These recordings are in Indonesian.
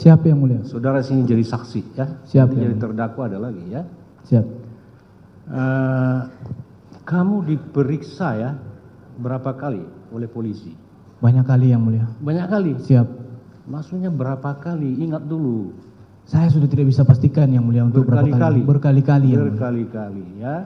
Siap yang mulia. Saudara sini jadi saksi ya. Siap, Nanti ya. jadi terdakwa ada lagi ya. Siap. Kamu diperiksa ya berapa kali oleh polisi? Banyak kali yang mulia. Banyak kali. Siap. Maksudnya berapa kali? Ingat dulu. Saya sudah tidak bisa pastikan yang mulia untuk berapa kali. Berkali-kali yang mulia. Berkali-kali ya.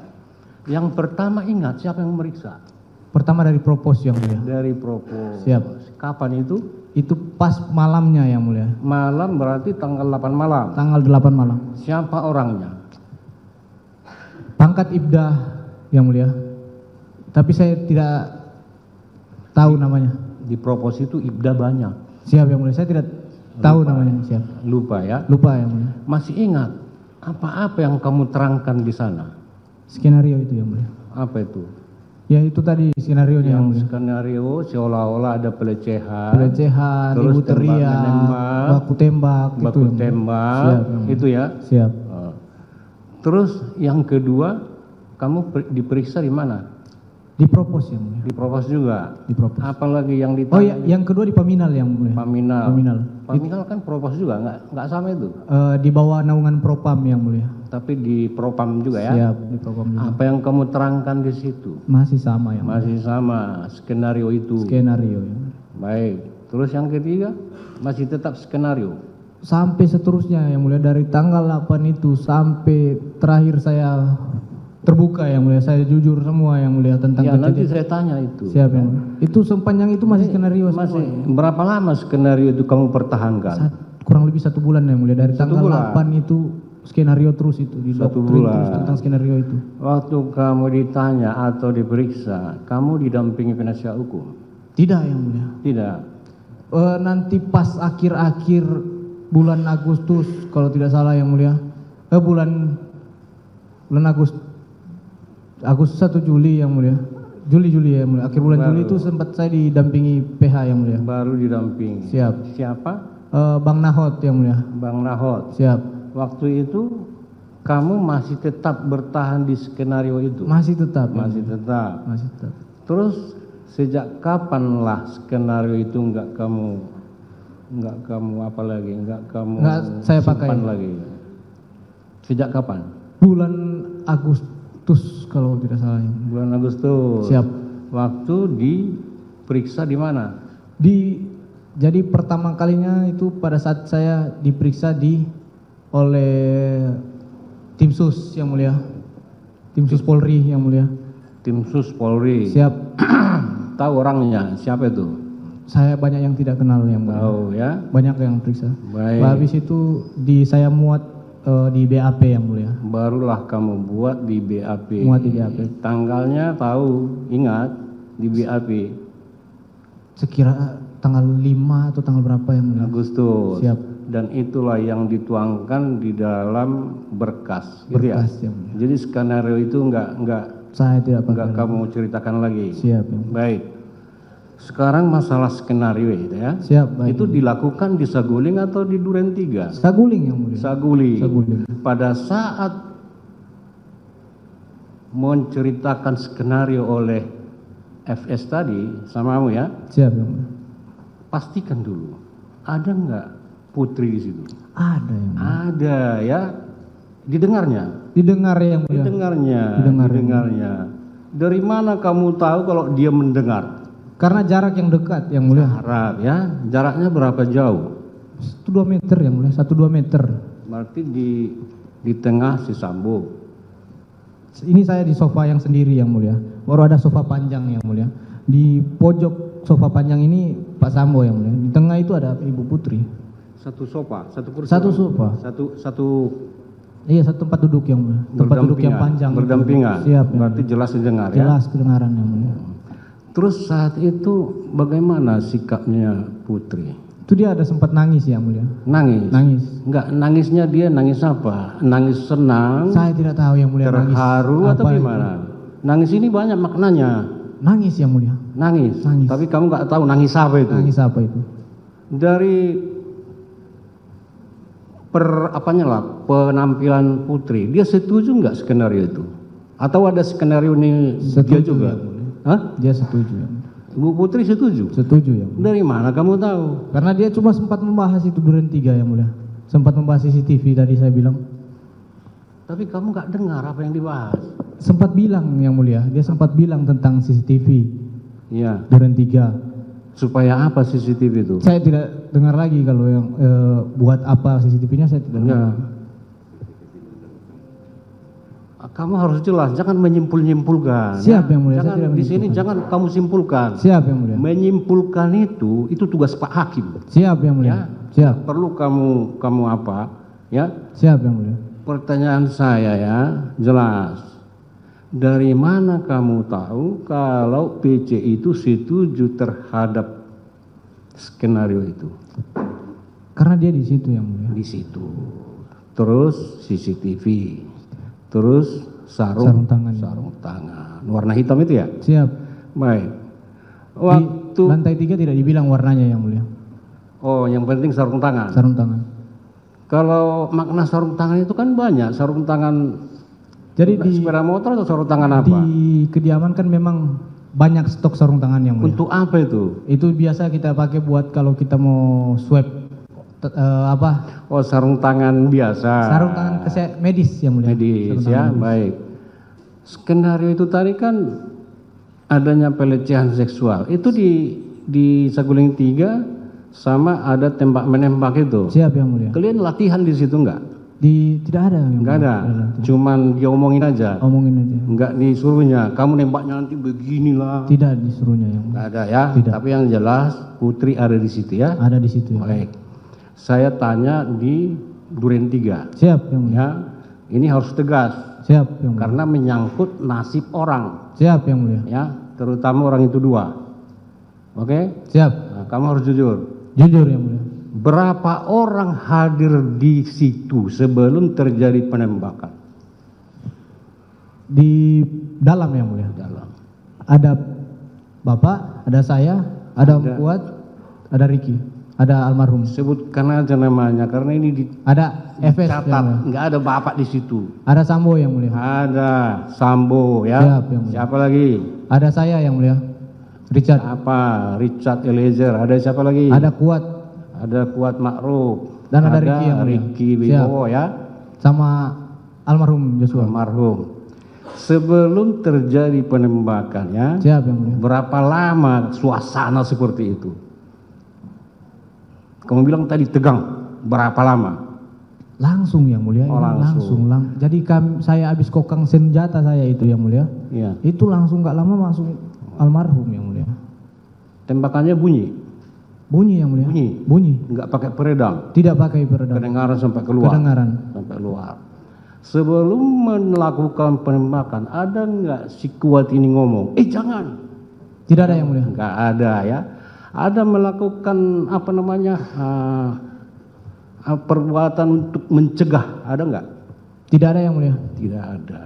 Yang pertama ingat siapa yang memeriksa? Pertama dari propos yang mulia. Dari propos. Siap. Kapan itu? Itu pas malamnya yang mulia. Malam berarti tanggal 8 malam. Tanggal 8 malam. Siapa orangnya? Pangkat Ibda yang mulia. Tapi saya tidak tahu namanya. Di propos itu Ibda banyak. Siap yang mulia. Saya tidak tahu namanya. Siap. Lupa ya. Lupa yang mulia. Masih ingat apa-apa yang kamu terangkan di sana? Skenario itu yang mulia. Apa itu? Ya itu tadi skenario yang mulia. Skenario seolah-olah ada pelecehan. Pelecehan, terus ibu teriak, baku tembak, baku itu tembak, siap, yang mulia. itu ya. Siap. Terus yang kedua, kamu diperiksa di mana? Di propos yang mulia. Di propos juga. Di propos. Apalagi yang ditanya? Oh ya, yang kedua di Paminal yang mulia. Paminal. Paminal. Paminal kan propos juga, nggak sama itu. Di bawah naungan Propam yang mulia. Tapi di propam juga ya. Siap, di Propam juga. Apa yang kamu terangkan di situ? Masih sama yang mulia. Masih sama skenario itu. Skenario yang mulia. Baik. Terus yang ketiga masih tetap skenario. Sampai seterusnya yang mulia, dari tanggal 8 itu sampai terakhir saya terbuka yang mulia, saya jujur semua yang mulia tentang Ya nanti kejadian. saya tanya itu. Siap yang mulia. Itu sepanjang itu masih skenario Masih semua. berapa lama skenario itu kamu pertahankan? Kurang lebih 1 bulan yang mulia, dari Satu tanggal bulan. 8 itu skenario terus itu, di 1 doktrin bulan. terus tentang skenario itu. Waktu kamu ditanya atau diperiksa, kamu didampingi penasihat hukum? Tidak yang mulia. Tidak. Nanti pas akhir-akhir bulan Agustus kalau tidak salah yang mulia, bulan Agustus atau Juli yang mulia, Juli ya mulia, akhir bulan Juli itu sempat saya didampingi PH yang mulia. Baru didampingi. Siap. Siapa? Bang Nahot yang mulia. Bang Nahot. Siap. Waktu itu kamu masih tetap bertahan di skenario itu? Masih tetap. Masih tetap. Masih tetap. Terus sejak kapanlah skenario itu enggak kamu apa lagi? Enggak kamu saya pakai simpan lagi? Sejak kapan? Bulan Agustus kalau tidak salah. Bulan Agustus. Siap. Waktu diperiksa di mana? Jadi pertama kalinya itu pada saat saya diperiksa oleh tim sus yang mulia, tim sus Polri yang mulia. Tim sus Polri. Siap. Tahu orangnya siapa itu? Saya banyak yang tidak kenal yang mulia. Tahu ya. Banyak yang periksa. Baik. Habis itu saya muat di BAP yang mulia. Barulah kamu buat di BAP. Muat di BAP. Tanggalnya tahu, ingat di BAP. Sekira tanggal 5 atau tanggal berapa yang mulia? Agustus. Siap. Dan itulah yang dituangkan di dalam berkas. Gitu ya? Berkas yang mulia. Jadi skenario itu enggak Saya tidak pakai. kamu ceritakan lagi. Siap. Yang mulia. Baik. Sekarang masalah skenario itu ya. Siap. Baik. Itu dilakukan di Saguling atau di Duren 3? Saguling yang mulia. Saguling. Saguling. Pada saat menceritakan skenario oleh FS tadi samamu ya, Siap yang mulia. pastikan dulu ada enggak Putri di situ? Ada yang mulia. Ada ya. Didengarnya. Didengar yang mulia. Didengarnya. Dari mana kamu tahu kalau dia mendengar? Karena jarak yang dekat yang mulia. Jarak ya. Jaraknya berapa jauh? 1-2 meter yang mulia, 1-2 meter. Berarti di tengah si Sambo. Ini saya di sofa yang sendiri yang mulia. Baru ada sofa panjang yang mulia. Di pojok sofa panjang ini Pak Sambo yang mulia. Di tengah itu ada Ibu Putri. Satu sofa, satu kursi. Satu sofa. Satu Iya, satu tempat duduk yang mulia. Tempat duduk yang panjang. Berdampingan. Siap. Yang Berarti jelas didengar ya. jelas kedengaran yang mulia. Terus saat itu bagaimana sikapnya Putri? Itu dia ada sempat nangis yang mulia. Nangis? Nangis. Enggak, nangisnya dia nangis apa? Nangis senang? Saya tidak tahu yang mulia. Terharu nangis atau apa gimana? Nangis ini banyak maknanya. Nangis yang mulia. Nangis. Nangis. Tapi kamu nggak tahu nangis apa itu. Nangis apa itu? Dari penampilan Putri, dia setuju nggak skenario itu? Atau ada skenario ini dia juga? Yang mulia. Hah? Dia setuju. Ibu Putri setuju? Setuju yang mulia. Dari mana kamu tahu? Karena dia cuma sempat membahas itu Duren 3 yang mulia. Sempat membahas CCTV tadi saya bilang. Tapi kamu nggak dengar apa yang dibahas. Sempat bilang yang mulia, dia sempat bilang tentang CCTV Iya. Duren 3. Supaya apa CCTV itu? Saya tidak dengar lagi kalau yang buat apa CCTV-nya saya tidak dengar. Enggak. Kamu harus jelas, jangan menyimpul-nyimpulkan. Siap yang mulia, saya Jangan tidak di sini menyimpulkan. jangan kamu simpulkan. Siap yang mulia. Menyimpulkan itu tugas Pak Hakim. Siap yang mulia. Ya. Siap. Perlu kamu apa? Ya. Siap yang mulia. Pertanyaan saya ya, jelas. Dari mana kamu tahu kalau PC itu setuju terhadap skenario itu? Karena dia di situ yang mulia. Di situ. Terus CCTV. Terus Sarung tangan. sarung tangan. Warna hitam itu ya? Siap. Baik. Di Waktu lantai 3 tidak dibilang warnanya yang mulia. oh, yang penting sarung tangan. Sarung tangan. Kalau makna sarung tangan itu kan banyak. Sarung tangan Jadi di sepeda motor atau sarung tangan apa? di kediaman kan memang banyak stok sarung tangan yang mulia. Untuk apa itu? Itu biasa kita pakai buat kalau kita mau swab apa? Oh, sarung tangan biasa. Sarung tangan medis yang mulia. Medis Sarung ya, tangan medis. baik. Skenario itu tadi kan adanya pelecehan seksual. Itu di Saguling 3 sama ada tembak menembak itu. Siap yang mulia. Kalian latihan di situ enggak? Tidak ada yang Enggak mulia. ada. Cuman dia omongin aja. Omongin aja. Enggak disuruhnya. Kamu nembaknya nanti beginilah. Tidak disuruhnya yang mulia. Enggak ada ya. Tidak. Tapi yang jelas Putri ada di situ ya. Ada di situ. Ya. Baik. Saya tanya di Duren 3. Siap yang mulia. Ya. Ini harus tegas Siap yang mulia. karena menyangkut nasib orang. Siap yang mulia. Ya, terutama orang itu dua. Oke? Siap. Nah, kamu harus jujur. Jujur yang mulia. Berapa orang hadir di situ sebelum terjadi penembakan? Di dalam yang mulia. Dalam. Ada Bapak, ada saya, ada Om Kuat, ada Ricky, ada almarhum. Sebutkan aja namanya karena ini Ada FS yang dicatat, mulia. nggak ada bapak di situ. Ada Sambo yang mulia. Ada Sambo ya. Siap, yang mulia. Siapa lagi? Ada saya yang mulia. Richard. Apa? Richard Eliezer. Ada siapa lagi? Ada Kuat Ada Kuat Ma'ruf. dan ada Ricky yang mulia. Ricky Wibowo ya. Sama almarhum Joshua. Almarhum. Sebelum terjadi penembakannya, Siap yang mulia. berapa lama suasana seperti itu? Kamu bilang tadi tegang, berapa lama? Langsung yang mulia. Oh, ini langsung. Jadi saya habis kokang senjata saya itu yang mulia. Iya. Itu langsung nggak lama langsung almarhum yang mulia. Tembakannya bunyi, Bunyi yang mulia. Bunyi. Bunyi. nggak pakai peredam, Tidak pakai peredam. kedengaran sampai keluar. Kedengaran. Sampai luar. Sebelum melakukan penembakan, ada nggak si Kuat ini ngomong, jangan? Tidak ada yang mulia. Nggak ada ya. Ada melakukan apa namanya perbuatan untuk mencegah, ada nggak? Tidak ada yang mulia. Tidak ada.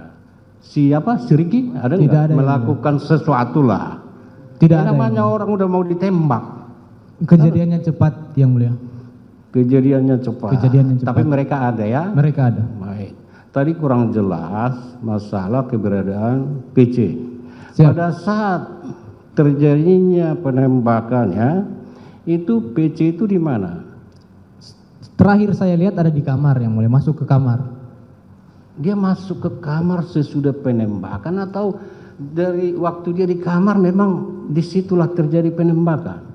Siapa? Si Ricky? Ada Tidak nggak? ada yang Melakukan sesuatu lah. Tidak Ini ada. namanya Yang orang udah mau ditembak. mulia. Kejadiannya cepat yang mulia. Kejadiannya cepat. Kejadiannya cepat. Tapi mereka ada ya. Mereka ada. Baik. Tadi kurang jelas masalah keberadaan PC. Siap. Pada saat terjadinya penembakannya, itu PC itu di mana? Terakhir saya lihat ada di kamar yang mulia. Masuk ke kamar. Dia masuk ke kamar sesudah penembakan atau dari waktu dia di kamar memang disitulah terjadi penembakan?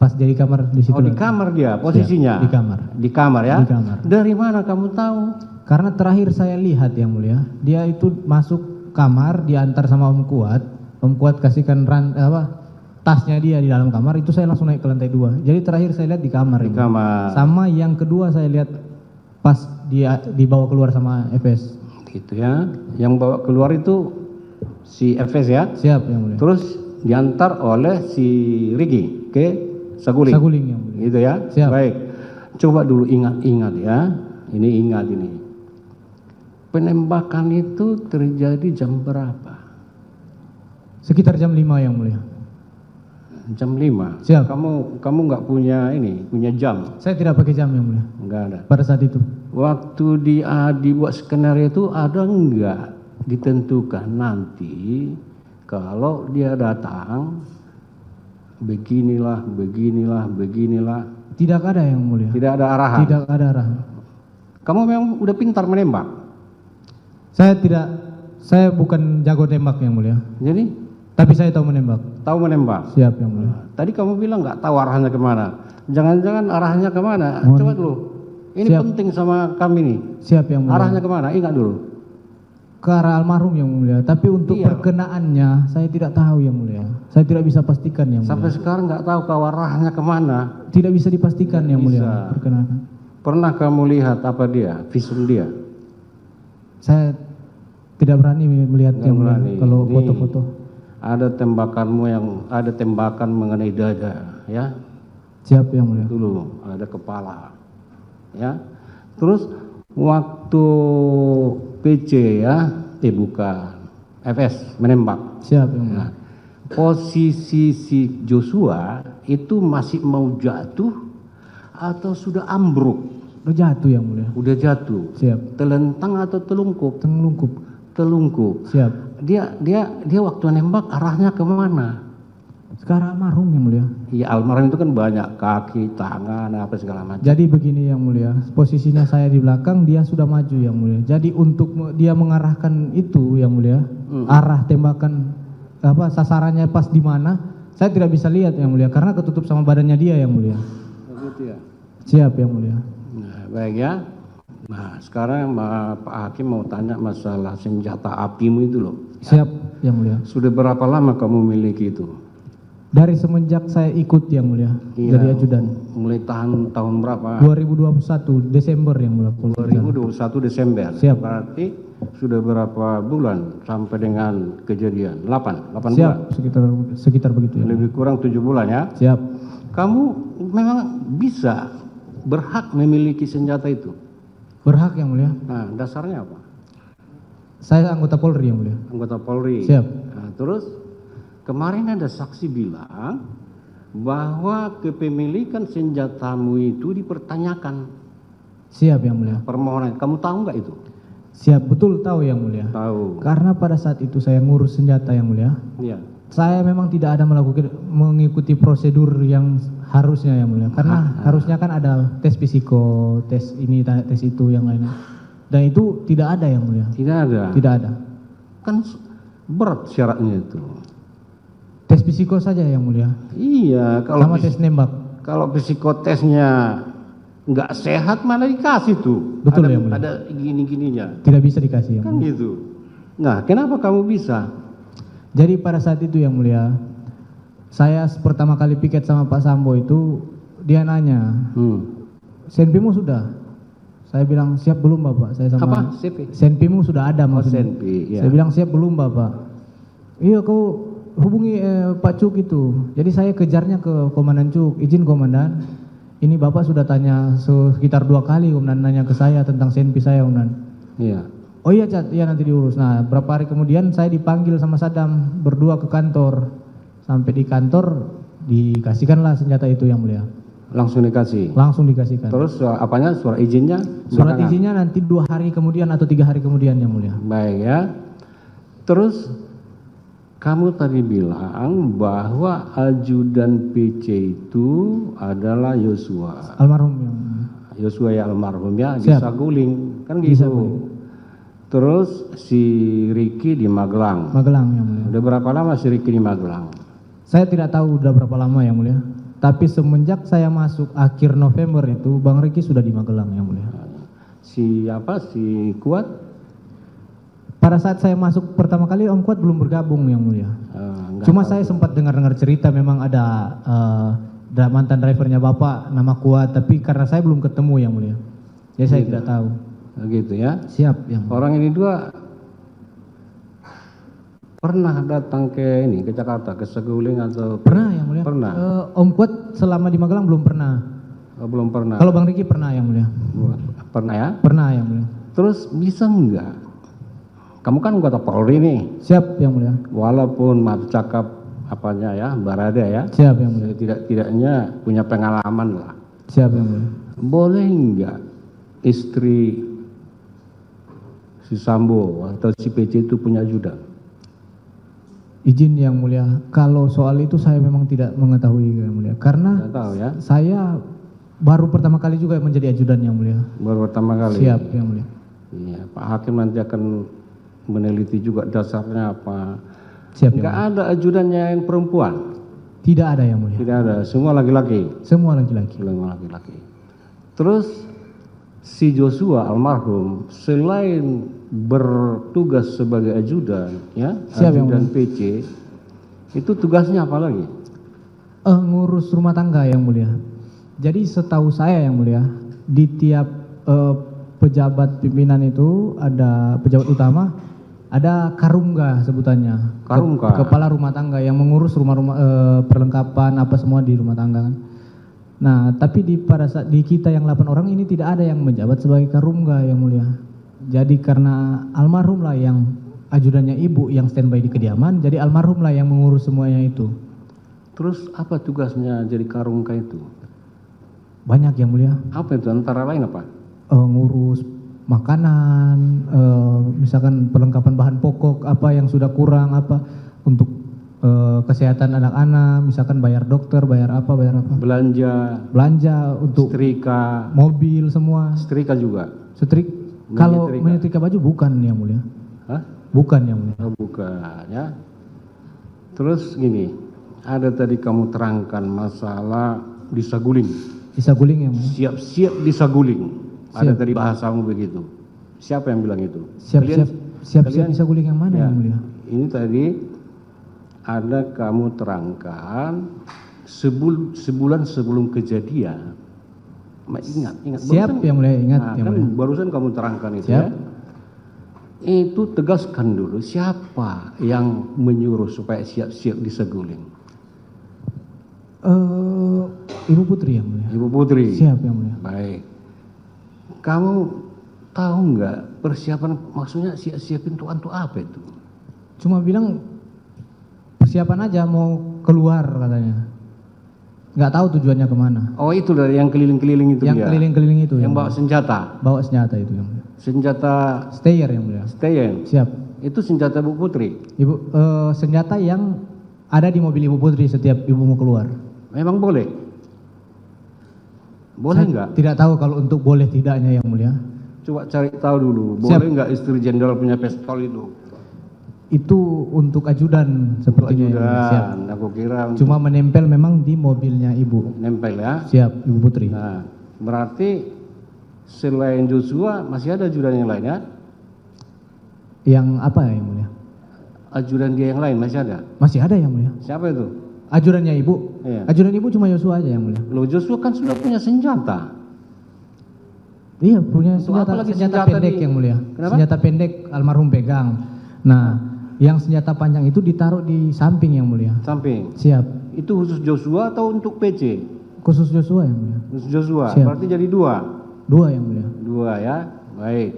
Pas jadi kamar di situ. Oh, di kamar dia posisinya? Di kamar. Di kamar ya? Di kamar. Dari mana kamu tahu? Karena terakhir saya lihat yang mulia, dia itu masuk kamar diantar sama Om Kuat. Om Kuat kasihkan tasnya dia di dalam kamar, itu saya langsung naik ke lantai 2. Jadi terakhir saya lihat di kamar. Di yang mulia. kamar. Sama yang kedua saya lihat pas dia dibawa keluar sama FS. Gitu ya. Yang bawa keluar itu si FS ya? Siap yang mulia. Terus diantar oleh si Ricky ke Saguling. Saguling yang mulia. Gitu ya. Siap. Baik. Coba dulu ingat-ingat ya. Ini ingat ini. Penembakan itu terjadi jam berapa? Sekitar jam 5 yang mulia. Jam 5. Siap. Kamu nggak punya punya jam? Saya tidak pakai jam yang mulia Nggak ada. pada saat itu. Waktu dibuat skenario itu ada nggak ditentukan nanti kalau dia datang beginilah, beginilah, beginilah. Tidak ada yang mulia. Tidak ada arahan. Tidak ada arahan. Kamu memang udah pintar menembak. Saya bukan jago tembak yang mulia. Jadi Tapi saya tahu menembak. tahu menembak. Siap yang mulia. Tadi kamu bilang nggak tahu arahnya kemana. Jangan-jangan arahnya kemana? Mohon. Coba dulu. Ini Siap. penting sama kami nih. Siap yang mulia. Arahnya kemana? Ingat dulu. Ke arah almarhum yang mulia. Tapi untuk Iya. perkenaannya saya tidak tahu yang mulia. Saya tidak bisa pastikan yang Sampai mulia. sekarang nggak tahu kau arahnya kemana. Tidak bisa dipastikan Tidak yang mulia. bisa. Perkenaan. Pernah kamu lihat apa dia? Visum dia? Saya tidak berani melihat Nggak yang mulia. berani. Kalau Nih. foto-foto. Ada tembakan mengenai dada, ya. Siap yang mulia. Dulu ada kepala, ya. Terus waktu PC ya, bukan FS menembak. Siap yang mulia. Nah, posisi si Joshua itu masih mau jatuh atau sudah ambruk? Udah jatuh yang mulia. Udah jatuh. Siap. Telentang atau telungkup? Telungkup. Telungkup. Siap. Dia waktu nembak arahnya kemana? Sekarang almarhum yang mulia. Iya, almarhum itu kan banyak kaki, tangan, apa segala macam. Jadi begini yang mulia, posisinya saya di belakang, dia sudah maju yang mulia. Jadi untuk dia mengarahkan itu yang mulia, arah tembakan sasarannya pas di mana, saya tidak bisa lihat yang mulia karena ketutup sama badannya dia yang mulia. Begitu ya. Siap yang mulia. Nah, baik ya. Nah, sekarang Pak Hakim mau tanya masalah senjata apimu itu loh. Siap yang mulia. Sudah berapa lama kamu miliki itu? Dari semenjak saya ikut yang mulia, jadi ajudan. Mulai tahun berapa? 2021 Desember yang mulia. 2021 Desember. Siap. Berarti sudah berapa bulan sampai dengan kejadian? 8 Siap, bulan. sekitar begitu ya. Lebih kurang 7 bulan ya. Siap. Kamu memang bisa berhak memiliki senjata itu. Berhak yang mulia. Nah, dasarnya apa? Saya anggota Polri yang mulia. Anggota Polri. Siap. Nah, terus kemarin ada saksi bilang bahwa kepemilikan senjatamu itu dipertanyakan. Siap yang mulia. Permohonan. Kamu tahu nggak itu? Siap, betul tahu yang mulia. Tahu. Karena pada saat itu saya ngurus senjata yang mulia, Iya. saya memang tidak ada mengikuti prosedur yang harusnya yang mulia. Karena harusnya kan ada tes fisiko, tes ini, tes itu, yang lainnya. Dan itu tidak ada yang mulia. Tidak ada. Tidak ada. Kan berat syaratnya itu. Tes fisiko saja yang mulia. Iya, kalau Sama tes nembak. kalau psikotesnya nggak sehat malah dikasih tuh. Betul ada, ya, mulia. ada gini-gininya. Tidak bisa dikasih yang Kan mulia. gitu. Nah, kenapa kamu bisa? Jadi pada saat itu yang mulia, saya pertama kali piket sama Pak Sambo itu, dia nanya, senpimu sudah? Saya bilang siap belum Bapak. Saya sama Apa? CP? senpimu sudah ada maksudnya. senpi, ya. Saya bilang siap belum Bapak. Iya kau hubungi Pak Cuk itu. Jadi saya kejarnya ke Komandan Cuk. Izin Komandan, ini Bapak sudah tanya sekitar 2 kali Komandan nanya ke saya tentang senpi saya Komandan. Iya. Oh iya Cat, iya nanti diurus. Nah berapa hari kemudian saya dipanggil sama Saddam berdua ke kantor. Sampai di kantor dikasihkanlah senjata itu yang mulia. Langsung dikasih. Langsung dikasihkan. Terus apanya? Surat izinnya? Surat belakangan? izinnya nanti 2 hari kemudian atau 3 hari kemudian yang mulia. Baik ya. Terus kamu tadi bilang bahwa ajudan PC itu adalah Yosua. Almarhum yang mulia. Yosua ya almarhum ya di Siap. Saguling kan Di gitu. Saguling. Terus si Ricky di Magelang. Magelang yang mulia. Udah berapa lama si Ricky di Magelang? Saya tidak tahu udah berapa lama yang mulia. Tapi semenjak saya masuk akhir November itu Bang Riki sudah di Magelang yang mulia. Si apa? Si Kuat? Pada saat saya masuk pertama kali Om Kuat belum bergabung yang mulia. Enggak Cuma tahu. saya sempat dengar-dengar cerita memang ada mantan drivernya Bapak nama Kuat, tapi karena saya belum ketemu yang mulia. Jadi saya tidak tahu. Gitu ya. Siap yang mulia. Orang ini dua pernah datang ke ini ke Jakarta, ke Saguling atau Pernah yang mulia. Pernah. Om Kuat selama di Magelang belum pernah. Oh, belum pernah. Kalau Bang Riki pernah yang mulia. Pernah ya? Pernah yang mulia. Terus bisa enggak? Kamu kan anggota Polri nih. Siap yang mulia. Walaupun maaf cakap apanya ya, Barada ya. Siap yang mulia. Tidak-tidaknya punya pengalaman lah. Siap yang mulia. Boleh enggak istri si Sambo atau si PC itu punya ajudan? Izin yang mulia, kalau soal itu saya memang tidak mengetahui yang mulia, karena Tidak tahu ya. saya baru pertama kali juga menjadi ajudan yang mulia. Baru pertama kali. Siap yang mulia. Iya, Pak Hakim nanti akan meneliti juga dasarnya apa. Siap yang Enggak mulia. ada ajudannya yang perempuan. Tidak ada yang mulia. Tidak ada, semua laki-laki. Semua laki-laki. Semua laki-laki. Terus si Joshua almarhum selain bertugas sebagai ajudan, ya, Siap, yang ajudan PC, itu tugasnya apa lagi? Ngurus rumah tangga yang mulia. Jadi setahu saya yang mulia, di tiap pejabat pimpinan itu ada pejabat utama, ada karungga sebutannya. Karungga. Kepala rumah tangga yang mengurus rumah-rumah perlengkapan apa semua di rumah tangga kan. Nah, tapi pada saat di kita yang 8 orang ini tidak ada yang menjabat sebagai karungga yang mulia. Jadi karena almarhum lah yang ajudannya ibu yang standby di kediaman, jadi almarhum lah yang mengurus semuanya itu. Terus apa tugasnya jadi karungga itu? Banyak yang mulia. Apa itu antara lain apa? Ngurus makanan, misalkan perlengkapan bahan pokok apa yang sudah kurang apa untuk kesehatan anak-anak, misalkan bayar dokter, bayar apa. Belanja untuk setrika, mobil semua. setrika juga. Kalau menyetrika baju bukan yang mulia. Hah? Bukan yang mulia. Oh, bukan ya. Terus gini, ada tadi kamu terangkan masalah disaguling. Disaguling yang mulia. Siap-siap disaguling. Ada Siap. tadi bahasamu begitu. Siapa yang bilang itu? Siap-siap kalian- disaguling yang mana Ya, yang mulia? ini tadi ada kamu terangkan sebulan sebelum kejadian. Ingat. Siap yang mulia, ingat Nah, yang kan mulia. barusan kamu terangkan itu Siap. ya. Itu tegaskan dulu siapa yang menyuruh supaya siap-siap disaguling. Ibu Putri yang mulia. Ibu Putri. Siap yang mulia. Baik. Kamu tahu nggak persiapan maksudnya siap-siapin untuk apa itu? Cuma bilang persiapan aja mau keluar katanya. Nggak tahu tujuannya kemana. Oh itu dari yang keliling-keliling itu Yang dia. keliling-keliling itu. Yang yang bawa mulia. senjata. Bawa senjata itu yang mulia. Senjata Stayer yang mulia. Steyeng. Siap. Itu senjata Bu Putri. Ibu senjata yang ada di mobil Ibu Putri setiap ibu mau keluar. Memang boleh? Boleh Saya nggak? Tidak tahu kalau untuk boleh tidaknya yang mulia. Coba cari tahu dulu. Siap. Boleh nggak istri jenderal punya pistol itu? Itu untuk ajudan sepertinya. yang mulia. Siap. Ajudan. Aku kira untuk Cuma menempel memang di mobilnya ibu. nempel ya. Siap, Ibu Putri. Nah, berarti selain Joshua masih ada ajudan yang lain ya? Yang apa ya yang mulia? Ajudan dia yang lain masih ada? Masih ada yang mulia. Siapa itu? Ajudannya ibu. Iya. Ajudan ibu cuma Yosua aja yang mulia. Loh Joshua kan sudah punya senjata. Iya, punya Untuk apa lagi senjata senjata pendek di- yang mulia. Kenapa? Senjata pendek almarhum pegang. Nah, yang senjata panjang itu ditaruh di samping yang mulia. Samping. Siap. Itu khusus Joshua atau untuk PC? Khusus Yosua yang mulia. Khusus Joshua. Siap. Berarti jadi dua. Dua yang mulia. Dua ya. Baik.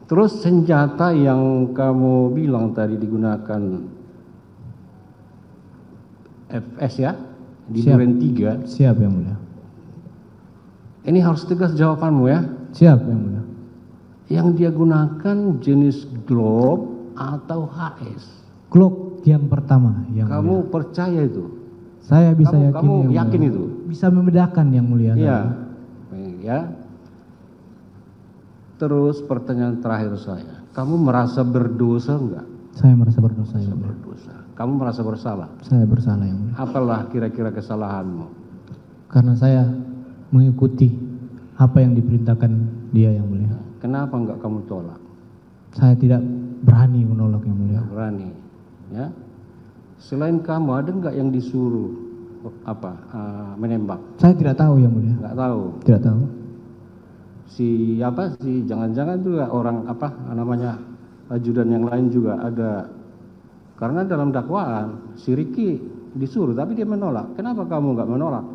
Terus senjata yang kamu bilang tadi digunakan FS ya? Di Siap. Duren 3. Siap yang mulia. Ini harus tegas jawabanmu ya. Siap yang mulia. Yang dia gunakan jenis Glock atau HS. Glock yang pertama yang mulia. Kamu percaya itu? Saya bisa kamu- yakin kamu yang yakin mulia. itu? Bisa membedakan yang mulia. Iya. saya. Baik, ya. Terus pertanyaan terakhir saya. Kamu merasa berdosa enggak? Saya merasa berdosa yang mulia. Berdosa. Kamu merasa bersalah? Saya bersalah yang mulia. Apalah kira-kira kesalahanmu? Karena saya mengikuti apa yang diperintahkan dia yang mulia. Kenapa enggak kamu tolak? Saya tidak berani menolak yang mulia. Berani, ya. Selain kamu ada enggak yang disuruh menembak? Saya tidak tahu yang mulia. Enggak tahu. Tidak tahu. Si jangan-jangan juga orang namanya ajudan yang lain juga ada. Karena dalam dakwaan si Riki disuruh tapi dia menolak. Kenapa kamu enggak menolak?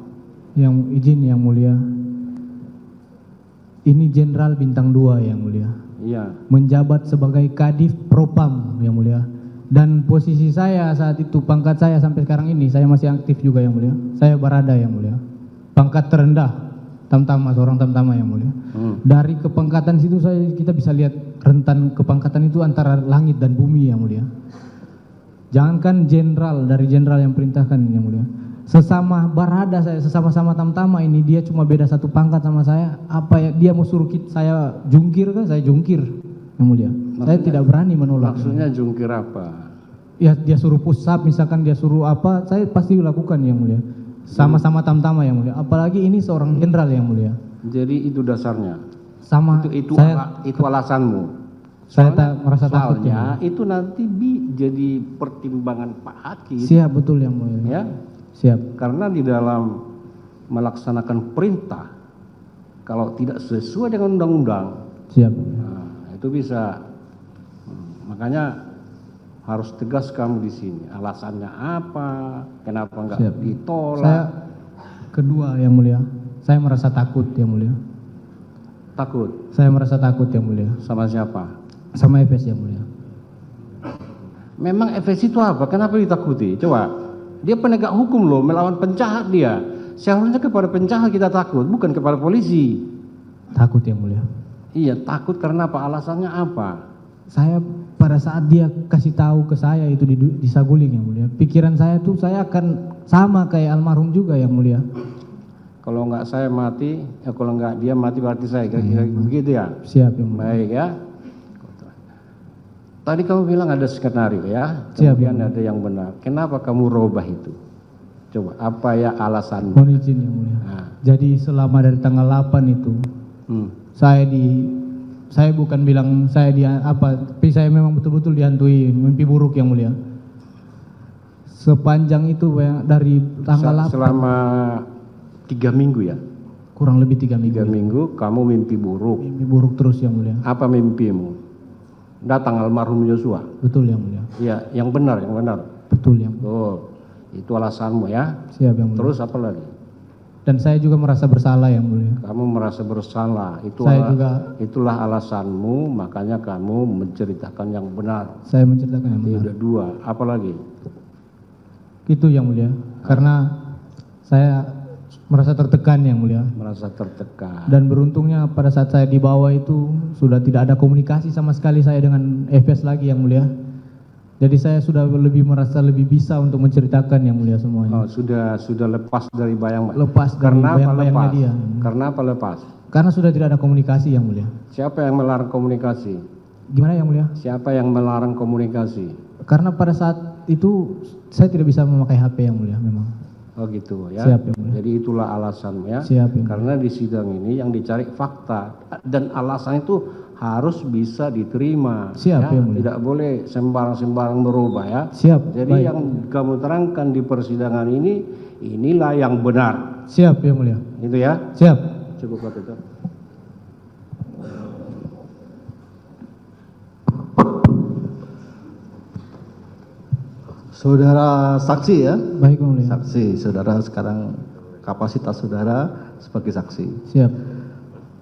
Yang izin yang mulia. Ini Jenderal Bintang 2 yang mulia. Iya. Menjabat sebagai Kadif Propam yang mulia. Dan posisi saya saat itu, pangkat saya sampai sekarang ini, saya masih aktif juga yang mulia. Saya barada yang mulia. Pangkat terendah, tamtama, seorang tamtama yang mulia. Dari kepangkatan situ kita bisa lihat rentan kepangkatan itu antara langit dan bumi yang mulia. Jangankan jenderal, dari jenderal yang perintahkan yang mulia. Sesama barada saya, sesama-sama tamtama ini, dia cuma beda satu pangkat sama saya. Apa ya, dia mau suruh saya jungkir kan, saya jungkir yang mulia. Saya tidak berani menolak. Maksudnya jungkir apa? Ya dia suruh push up, misalkan dia suruh apa, saya pasti lakukan yang mulia. Sama-sama tamtama yang mulia. Apalagi ini seorang jenderal yang mulia. Jadi itu dasarnya. Sama Itu saya, itu alasanmu. saya tak merasa takut. Soalnya itu nanti jadi pertimbangan Pak Hakim. Siap, betul yang mulia. Ya. Siap. Karena di dalam melaksanakan perintah, kalau tidak sesuai dengan undang-undang, Siap. nah, itu bisa. Makanya harus tegas kamu di sini. Alasannya apa? Kenapa enggak Siap. ditolak? Saya kedua yang mulia, saya merasa takut yang mulia. Takut Saya merasa takut yang mulia. sama siapa? Sama FS yang mulia. Memang FS itu apa? Kenapa ditakuti? Coba. Dia penegak hukum loh, melawan penjahat dia. Seharusnya kepada penjahat kita takut, bukan kepada polisi. Takut yang mulia. Iya, takut karena apa? Alasannya apa? Saya pada saat dia kasih tahu ke saya itu di Saguling yang mulia, pikiran saya tuh saya akan sama kayak almarhum juga yang mulia. Kalau enggak saya mati, kalau enggak dia mati berarti saya. Kira-kira begitu ya? Siap yang mulia. Baik ya. Tadi kamu bilang ada skenario ya, Siap, kemudian ya. ada yang benar. Kenapa kamu robah itu? Coba, apa ya alasanmu? Mohon izin yang mulia. Nah. Jadi selama dari tanggal 8 itu, saya bukan bilang saya tapi saya memang betul-betul dihantui mimpi buruk yang mulia. Sepanjang itu dari tanggal 8. Selama 3 minggu ya? Kurang lebih 3 minggu. 3 minggu kamu mimpi buruk. Mimpi buruk terus yang mulia. Apa mimpimu? Datang almarhum Joshua. Betul yang mulia. Iya, yang benar, yang benar. Betul yang mulia. Oh, itu alasanmu ya. Siap yang mulia. Terus apa lagi? Dan saya juga merasa bersalah yang mulia. Kamu merasa bersalah. Itulah alasanmu, makanya kamu menceritakan yang benar. Saya menceritakan yang benar. Tidak dua. Apa lagi? Itu yang mulia. Karena saya merasa tertekan yang mulia. Merasa tertekan. Dan beruntungnya pada saat saya dibawa itu sudah tidak ada komunikasi sama sekali saya dengan FS lagi yang mulia. Jadi saya sudah merasa lebih bisa untuk menceritakan yang mulia semuanya. Oh, sudah lepas dari bayang. Lepas dari Karena apa bayang-bayangnya lepas? dia. Karena apa lepas? Karena sudah tidak ada komunikasi yang mulia. Siapa yang melarang komunikasi? Gimana yang mulia? Siapa yang melarang komunikasi? Karena pada saat itu saya tidak bisa memakai HP yang mulia memang. Oh gitu ya. Siap yang mulia. Jadi itulah alasannya. Siap yang mulia. Karena di sidang ini yang dicari fakta dan alasan itu harus bisa diterima. Siap ya? yang mulia. Tidak boleh sembarang-sembarang berubah ya. Siap. Jadi baik. yang kamu terangkan di persidangan ini, inilah yang benar. Siap yang mulia. Itu ya. Siap. Cukup waktu itu. Saudara saksi ya. Baik yang mulia. Saksi, saudara sekarang kapasitas saudara sebagai saksi. Siap.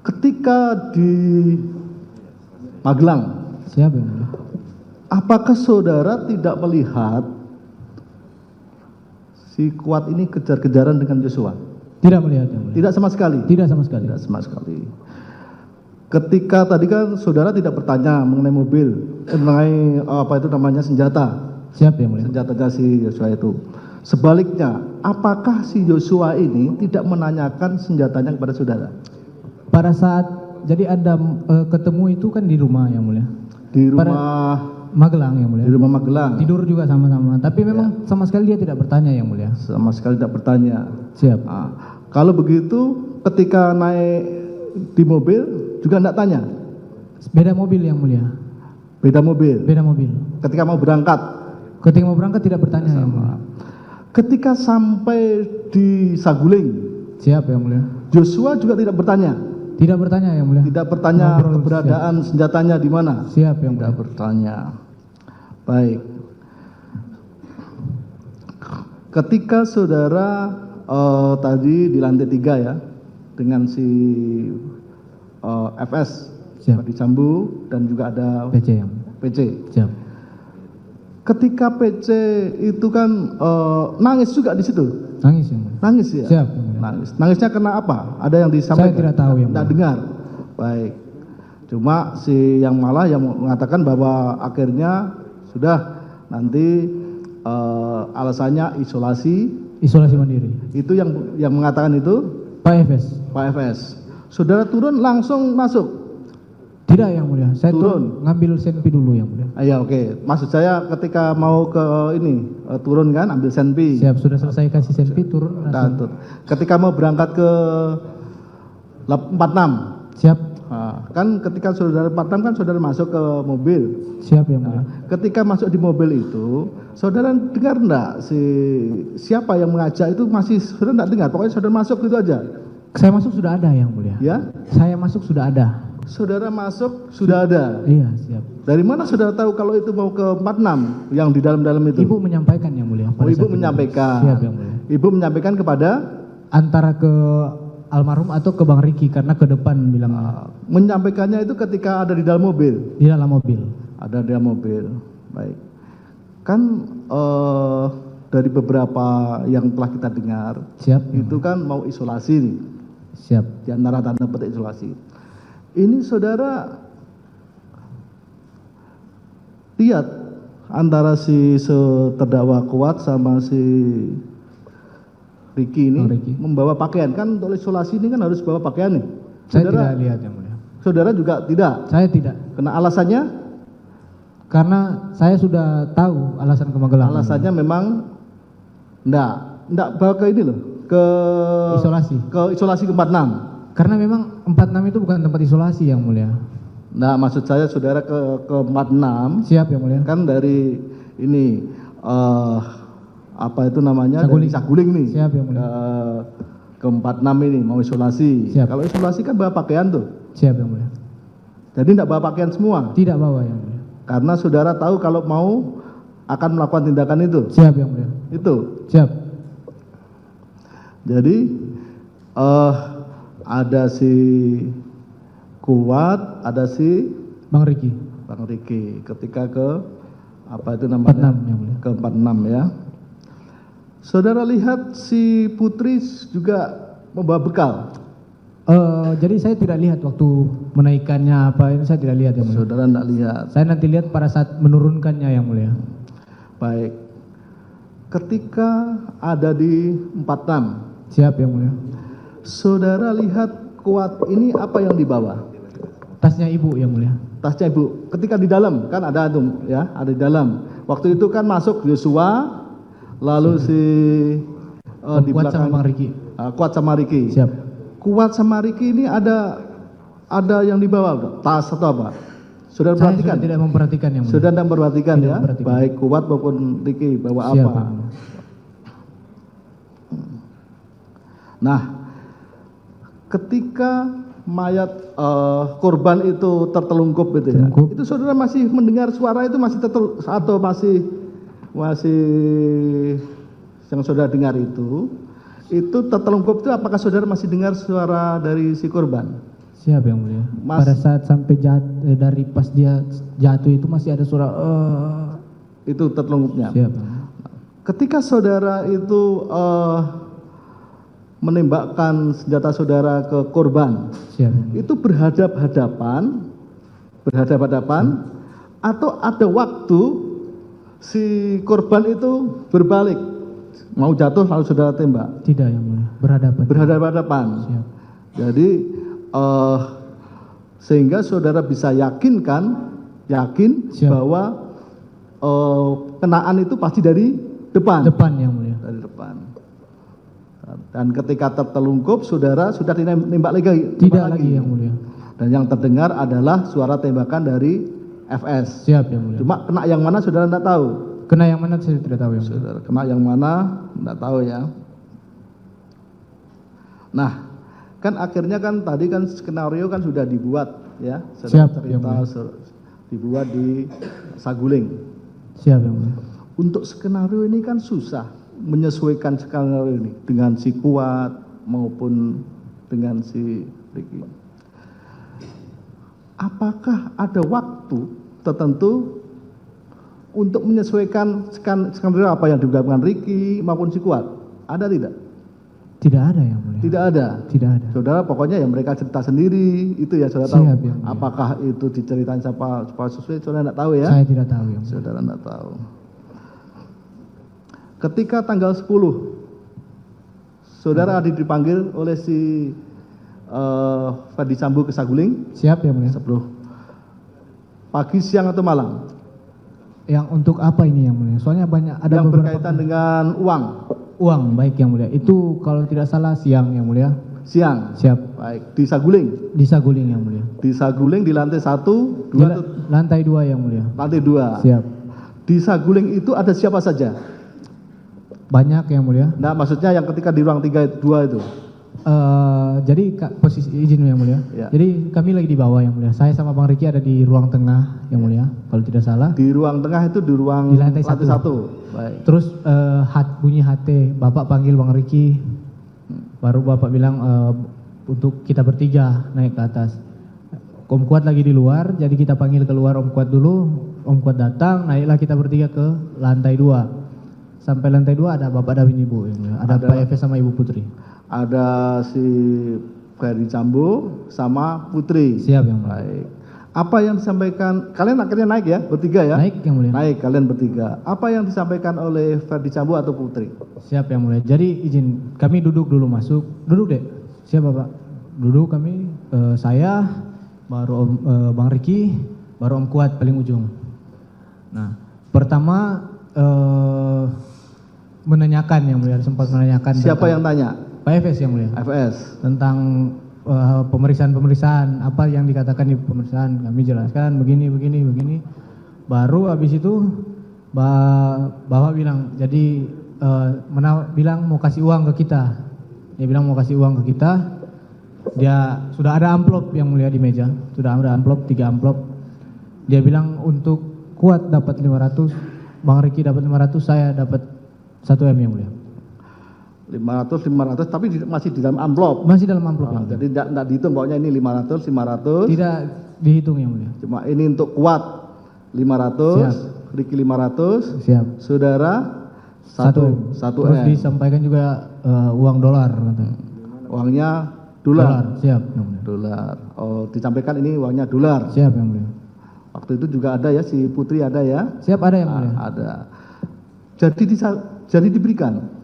Ketika di Magelang, Siap yang mulia. apakah saudara tidak melihat si Kuat ini kejar-kejaran dengan Joshua? Tidak melihat yang mulia. Tidak sama sekali. Tidak sama sekali. Tidak sama sekali. Ketika tadi kan saudara tidak bertanya mengenai mobil, mengenai apa itu namanya senjata. Siap yang mulia. Senjatanya si Joshua itu. Sebaliknya, apakah si Joshua ini tidak menanyakan senjatanya kepada saudara? Pada saat jadi ada ketemu itu kan di rumah yang mulia. Di rumah Magelang yang mulia. di rumah Magelang. Tidur juga sama-sama. Tapi memang sama sekali dia tidak bertanya yang mulia. Sama sekali tidak bertanya. Siap. Nah, kalau begitu ketika naik di mobil juga tidak tanya. Beda mobil yang mulia. Beda mobil. Beda mobil. Ketika mau berangkat. Ketika mau berangkat tidak bertanya yang mulia. Ketika sampai di Saguling, Siap yang mulia. Joshua juga tidak bertanya. Tidak bertanya yang mulia. Tidak bertanya Ngobrol, keberadaan senjatanya di mana. Siap yang Tidak mulia. bertanya. Baik. Ketika saudara tadi di lantai 3 ya, dengan si FS, Siap. Ferdi Sambo dan juga ada PC yang mulia. PC. Siap. Ketika PC itu kan nangis juga di situ. Nangis yang mulia. Nangis ya? Siap yang mulia. Nangis. Nangisnya karena apa? Ada yang disampaikan? Saya tidak tahu yang Tidak mulia. dengar. Baik. Cuma si yang malah yang mengatakan bahwa akhirnya sudah nanti alasannya isolasi. Isolasi mandiri. Itu yang mengatakan itu Pak Efes. Pak Efes. Saudara turun langsung masuk. Tidak yang mulia. Saya Turun. ngambil senpi dulu yang mulia. Ya oke. Maksud saya ketika mau ke ini turun kan ambil senpi. Siap, sudah selesai kasih senpi turun Nah, langsung. tuh. Ketika mau berangkat ke 46. Siap. Nah, kan ketika saudara 46 kan saudara masuk ke mobil. Siap yang mulia. Ketika masuk di mobil itu, saudara dengar enggak siapa yang mengajak itu masih saudara enggak dengar, pokoknya saudara masuk gitu aja. Saya masuk sudah ada yang mulia. Ya? Saya masuk sudah ada. Saudara masuk sudah ada. Iya, siap. Dari mana saudara tahu kalau itu mau ke 46 yang di dalam-dalam itu? Ibu menyampaikan yang mulia. Oh, pada ibu saat itu. menyampaikan. Siap yang mulia. Ibu menyampaikan kepada Antara ke almarhum atau ke Bang Riki karena ke depan bilang menyampaikannya itu ketika ada di dalam mobil. di dalam mobil. Ada di dalam mobil. Baik. Kan dari beberapa yang telah kita dengar Siap. itu kan mau isolasi nih. Siap. Di antara tanda petik isolasi. Ini saudara lihat antara si terdakwa Kuat sama si Riki ini Oh, Riki. membawa pakaian, kan untuk isolasi ini kan harus bawa pakaian nih. Saya tidak lihat yang mulia. Saudara juga tidak. Saya tidak. Kena alasannya? Karena saya sudah tahu alasan ke Magelang. Alasannya memang enggak bawa ke ini loh, ke Isolasi. Ke isolasi ke 46. Karena memang 46 itu bukan tempat isolasi yang mulia. Nah, maksud saya saudara ke 46 Siap yang mulia. kan dari ini apa itu namanya Saguling. dari Saguling nih. Siap yang mulia. Ke 46 ini mau isolasi. Siap. Kalau isolasi kan bawa pakaian tuh. Siap yang mulia. Jadi enggak bawa pakaian semua. Tidak bawa yang mulia. Karena saudara tahu kalau mau akan melakukan tindakan itu. Siap yang mulia. Itu. Siap. Jadi ada si Kuat, ada si Bang Riki. Bang Riki ketika ke apa itu namanya? 46 yang mulia. Ke 46 ya. Saudara lihat si Putri juga membawa bekal. Jadi saya tidak lihat waktu menaikkannya apa ini saya tidak lihat yang mulia. Saudara enggak lihat. Saya nanti lihat pada saat menurunkannya yang mulia. Baik. Ketika ada di 46, Siap yang mulia. saudara lihat Kuat ini apa yang dibawa? Tasnya ibu yang mulia. Tasnya ibu. Ketika di dalam kan ada tuh ya, ada di dalam. Waktu itu kan masuk Yosua, lalu si di Kuat sama belakang Bang Riki. Kuat sama Riki. Siap. Kuat sama Riki ini ada yang dibawa, tas atau apa? Saudara Saya perhatikan? sudah tidak memperhatikan yang mulia. Sudah tidak memperhatikan Tidak ya? memperhatikan. Baik Kuat maupun Riki bawa Siap, apa? yang mulia. Nah, ketika mayat korban itu tertelungkup gitu ya, Tertelungkup. itu saudara masih mendengar suara itu masih atau masih yang saudara dengar itu tertelungkup itu apakah saudara masih dengar suara dari si korban? Siap yang mulia. Pada saat sampai dari pas dia jatuh itu masih ada suara Itu tertelungkupnya. Siap. Ketika saudara itu menembakkan senjata saudara ke korban, Siap. itu berhadapan atau ada waktu si korban itu berbalik mau jatuh lalu saudara tembak? Tidak yang mulia. Berhadapan. Berhadapan. Siap. Jadi sehingga saudara bisa yakin Siap. bahwa kenaan itu pasti dari depan. Depan yang mulia. Dari depan. Dan ketika tertelungkup saudara sudah ditembak lagi. Tidak lagi yang mulia. Dan yang terdengar adalah suara tembakan dari FS. Siap yang mulia. Cuma kena yang mana saudara tidak tahu. Kena yang mana saya tidak tahu yang mulia. Saudara kena yang mana tidak tahu ya. Nah, kan akhirnya kan tadi kan skenario kan sudah dibuat ya. Siap, yang Cerita dibuat di Saguling. Siap yang mulia. Untuk skenario ini kan susah menyesuaikan skenario ini dengan si Kuat maupun dengan si Riki. Apakah ada waktu tertentu untuk menyesuaikan skenario apa yang dilakukan Riki maupun si Kuat? Ada tidak? Tidak ada yang mulia. Tidak ada. Tidak ada. Saudara pokoknya yang mereka cerita sendiri itu ya saudara Siap, tahu. yang mulia. Apakah itu diceritain siapa sesuai saudara tidak tahu ya? Saya tidak tahu yang mulia. Saudara tidak tahu. ketika tanggal 10 saudara dipanggil oleh si Ferdi Sambo ke Saguling. Siap yang mulia. 10 pagi, siang atau malam? Yang untuk apa ini yang mulia? Soalnya banyak ada Yang beberapa berkaitan dengan uang. uang, baik yang mulia. Itu kalau tidak salah siang yang mulia. Siang. Siap. Baik, di Saguling. Di Saguling yang mulia. Di Saguling di lantai 1, 2 Di atau lantai 2 yang mulia. lantai 2. Siap. Di Saguling itu ada siapa saja? Banyak yang mulia. Nah, maksudnya yang ketika di ruang 2 itu. Jadi posisi izin yang mulia. Ya. Jadi kami lagi di bawah yang mulia. Saya sama Bang Riki ada di ruang tengah yang mulia. Kalau tidak salah. Di ruang tengah itu di ruang Di lantai 1. 1. Baik. Terus bunyi HT, Bapak panggil Bang Riki. Baru Bapak bilang untuk kita bertiga naik ke atas. Om Kuat lagi di luar, jadi kita panggil keluar Om Kuat dulu. Om Kuat datang, naiklah kita bertiga ke lantai 2. Sampai lantai 2 ada Bapak dan Ibu yang mulia. Ada Pak Efes sama Ibu Putri. Ada si Ferdi Sambo sama Putri. Siap yang mulia. Baik. Apa yang disampaikan, kalian akhirnya naik ya, bertiga ya? Naik yang mulia. Naik, kalian bertiga. Apa yang disampaikan oleh Ferdi Sambo atau Putri? Siap yang mulia. Jadi izin kami duduk dulu masuk. Duduk deh. Siap Bapak. Duduk kami, saya, baru Bang Riki, baru Om Kuat paling ujung. Nah, pertama menanyakan yang mulia, sempat menanyakan. Siapa yang tanya? Pak Efes yang mulia. FS. Tentang pemeriksaan apa yang dikatakan di pemeriksaan. Kami jelaskan begini. Baru habis itu Bapak bilang, jadi bilang mau kasih uang ke kita. Dia bilang mau kasih uang ke kita. Dia sudah ada amplop yang mulia di meja. Sudah ada amplop, 3 amplop. Dia bilang untuk Kuat dapat 500, Bang Riki dapat 500, saya dapat 1 M yang mulia. 500 tapi masih di dalam amplop. Masih dalam amplop yang mulia. Jadi tidak dihitung pokoknya ini 500. Tidak dihitung yang mulia. Cuma ini untuk Kuat 500, Siap. Riki 500, Siap. saudara 1 Terus M. disampaikan juga uang dolar katanya. Uangnya dolar. Siap yang mulia. Dolar. Oh, disampaikan ini uangnya dolar. Siap yang mulia. Waktu itu juga ada ya, si Putri ada ya? Siap ada yang mulia. Ada. Jadi diberikan.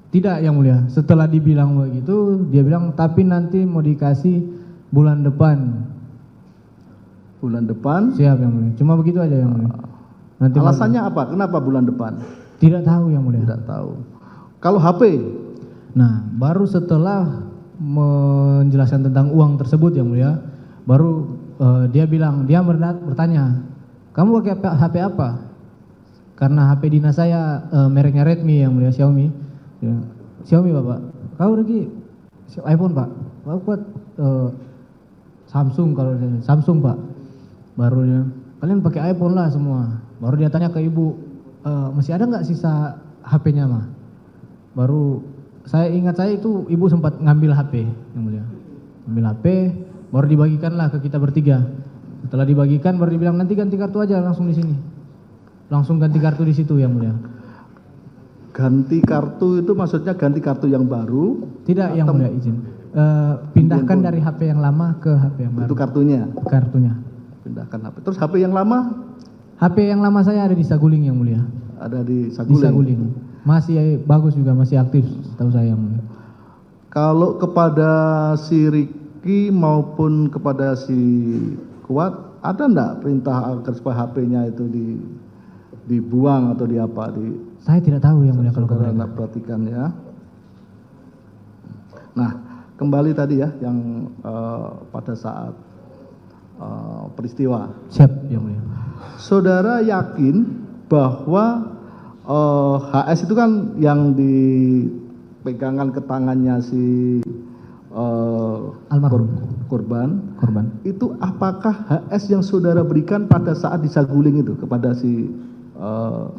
Tidak yang mulia. Setelah dibilang begitu, dia bilang tapi nanti mau dikasih bulan depan. Bulan depan. Siap yang mulia. Cuma begitu aja yang mulia. Nanti Alasannya apa? Kenapa bulan depan? tidak tahu yang mulia. Tidak tahu. Kalau HP, Nah, baru setelah menjelaskan tentang uang tersebut yang mulia, baru dia bilang, dia bertanya, kamu pakai HP apa? Karena HP dinas saya mereknya Redmi yang mulia, Xiaomi. Ya, Xiaomi Bapak. Kau lagi iPhone Pak. Bapak buat Samsung kalau Samsung Pak. Baru dia, kalian pakai iPhone lah semua. Baru dia tanya ke ibu, masih ada nggak sisa HP-nya mah? Baru saya ingat saya itu ibu sempat ngambil HP yang mulia. Ngambil HP, baru dibagikanlah ke kita bertiga. Setelah dibagikan baru dibilang nanti ganti kartu aja langsung di sini. Langsung ganti kartu di situ yang mulia. ganti kartu itu maksudnya ganti kartu yang baru? Tidak yang mulia izin. Pindahkan dari HP yang lama ke HP yang baru. Itu kartunya? Kartunya. Pindahkan HP. Terus HP yang lama? HP yang lama saya ada di Saguling yang mulia. Ada di Di Saguling? Saguling. Masih bagus juga, masih aktif setahu saya yang mulia. Kalau kepada si Riki maupun kepada si Kuat, ada enggak perintah agar supaya HP-nya itu dibuang atau di apa? Saya tidak tahu yang mulia kalau Saudara kepada. perhatikan ya. Nah, kembali tadi ya yang pada saat peristiwa. Siap yang mulia. Saudara yakin bahwa HS itu kan yang dipegangan ke tangannya si Almarhum. korban. Itu apakah HS yang saudara berikan pada saat disaguling itu kepada si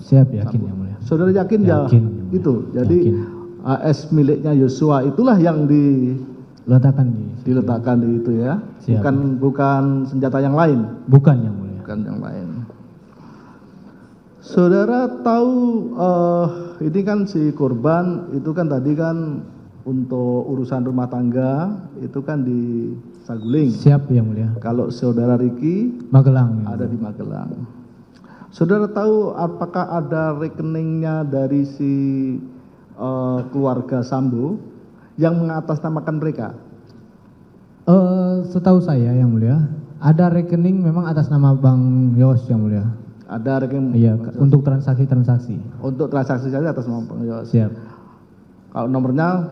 Siap yakin yang mulia. saudara yakin ya Yakin. itu? Jadi Yakin. HS miliknya Yosua itulah yang Letakkan di. diletakkan di itu ya. Siap. Bukan senjata yang lain. Bukan yang mulia. Bukan yang lain. Saudara tahu ini kan si korban itu kan tadi kan untuk urusan rumah tangga itu kan di Saguling. Siap yang mulia. Kalau saudara Riki Magelang. Yang ada mulia. di Magelang. Saudara tahu apakah ada rekeningnya dari si keluarga Sambo yang mengatasnamakan mereka? Setahu saya yang mulia, ada rekening memang atas nama Bang Yos yang mulia. Ada rekening? Iya, untuk transaksi-transaksi. Untuk transaksi saja atas nama Bang Yos. Siap. Kalau nomornya?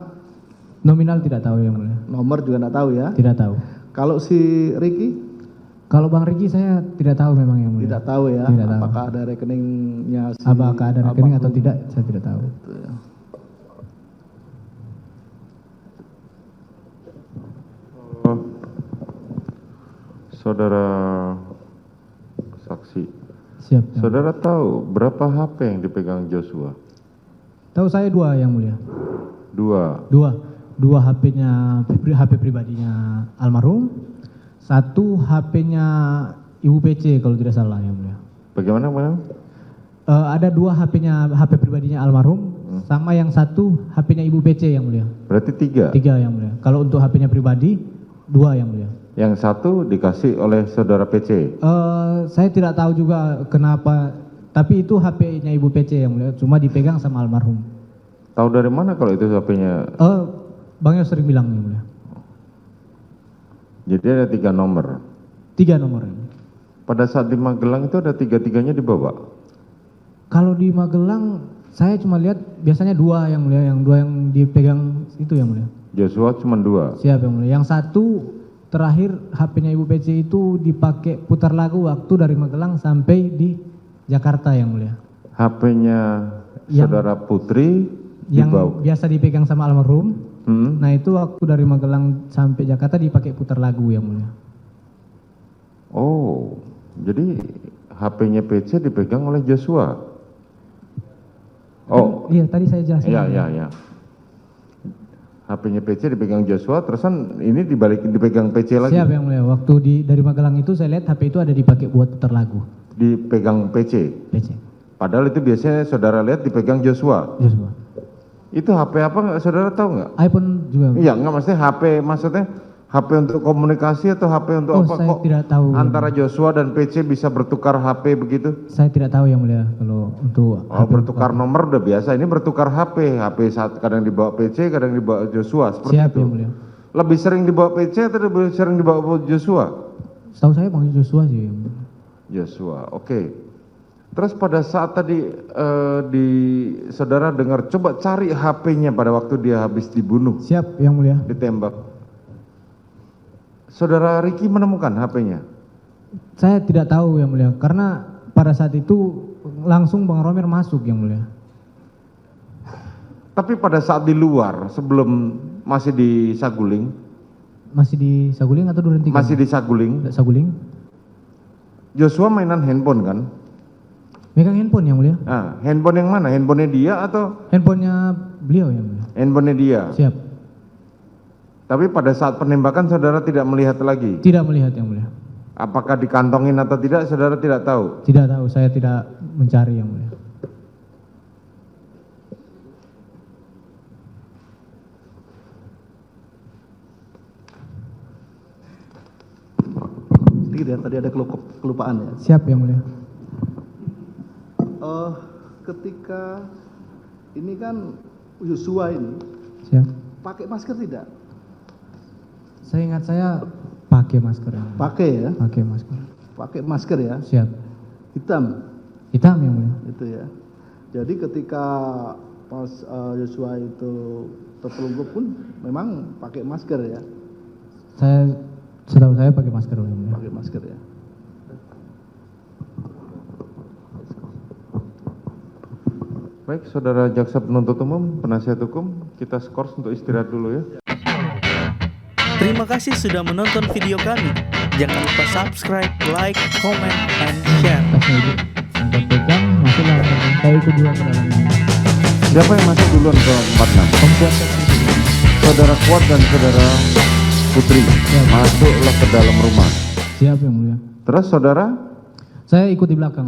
Nominal tidak tahu yang mulia. Nomor juga tidak tahu ya? Tidak tahu. Kalau si Ricky? Kalau Bang Ricky saya tidak tahu memang yang mulia. Tidak tahu ya? Tidak tahu. Apakah ada rekeningnya si Apakah ada rekening atau almarhum? tidak, saya tidak tahu. Gitu ya. Saudara saksi, Siap. Yang saudara tahu berapa HP yang dipegang Joshua? Tahu saya 2 yang mulia. 2. Dua HP pribadinya almarhum, 1 HP-nya Ibu PC kalau tidak salah yang mulia. Bagaimana, Bang? Ada 2 HP pribadinya almarhum, sama yang 1 HP-nya Ibu PC yang mulia. Berarti 3. 3 yang mulia. Kalau untuk HP-nya pribadi 2 yang mulia. Yang 1 dikasih oleh saudara PC. Saya tidak tahu juga kenapa, tapi itu HP-nya Ibu PC yang mulia, cuma dipegang sama almarhum. Tahu dari mana kalau itu HP-nya? Bang Yos sering bilang yang mulia. Jadi ada 3 nomor. 3 nomornya. Pada saat di Magelang itu ada 3-3-nya dibawa. Kalau di Magelang saya cuma lihat biasanya 2 yang mulia, yang 2 yang dipegang itu yang mulia. Joshua cuma 2. Siap yang mulia. Yang 1 terakhir HP-nya Ibu PC itu dipakai putar lagu waktu dari Magelang sampai di Jakarta yang mulia. HP-nya saudara Putri Yang dibawa. biasa dipegang sama almarhum. Nah itu waktu dari Magelang sampai Jakarta dipakai putar lagu yang mulia. Oh, jadi HP-nya PC dipegang oleh Joshua. Oh, Iya tadi saya jelasin. iya. HP-nya PC dipegang Joshua, terusan ini dibalikin dipegang PC lagi. Siap yang mulia. Waktu dari Magelang itu saya lihat HP itu ada dipakai buat putar lagu. Dipegang PC. PC. Padahal itu biasanya saudara lihat dipegang Joshua. Joshua. Itu HP apa nggak saudara tahu nggak? iPhone juga. Iya, nggak maksudnya HP, maksudnya HP untuk komunikasi atau HP untuk apa? Saya Kok tidak tahu. antara Joshua dan PC bisa bertukar HP begitu? Saya tidak tahu yang mulia kalau untuk Oh, bertukar nomor udah biasa. Ini bertukar HP. HP saat kadang dibawa PC, kadang dibawa Joshua. Seperti Siap itu. yang mulia. Lebih sering dibawa PC atau lebih sering dibawa Joshua? Setahu saya Bang Joshua sih. Yang mulia. Joshua, oke. Terus pada saat tadi saudara dengar, coba cari HP-nya pada waktu dia habis dibunuh, Siap yang mulia. ditembak. Saudara Ricky menemukan HP-nya? Saya tidak tahu yang mulia karena pada saat itu langsung Bang Romer masuk yang mulia. Tapi pada saat di luar, sebelum masih di Saguling, Masih di Saguling atau Duren 3? masih di Saguling, Saguling. Joshua mainan handphone kan? Megang handphone yang mulia. Nah, handphone yang mana? Handphonenya dia atau Handphonenya beliau yang mulia. handphonenya dia? Siap. Tapi pada saat penembakan saudara tidak melihat lagi. Tidak melihat yang mulia. Apakah dikantongin atau tidak, saudara tidak tahu. Tidak tahu, saya tidak mencari yang mulia. Sedikit ya, tadi ada kelupaan ya. Siap yang mulia. Ketika ini kan Joshua ini Siap. pakai masker tidak? Saya ingat saya pakai masker yang mulia. Pakai ya, Pakai masker. pakai masker ya, Siap. hitam Hitam yang mulia. itu ya. Jadi ketika pas Joshua itu terpelungkup pun memang pakai masker ya, Setahu saya pakai masker yang mulia. pakai masker ya. Baik, saudara jaksa penuntut umum, penasihat hukum, kita skors untuk istirahat dulu ya. Terima kasih sudah menonton video kami. Jangan lupa subscribe, like, comment, and share. Tasnya itu. Angkat pegang, masuklah. Saya ikut juga ke dalamnya. Siapa yang masuk duluan ke 46? Perempuan tadi itu. Saudara Kuat dan saudara Putri masuklah ke dalam rumah. Siap yang mulia. Terus saudara Saya ikut di belakang.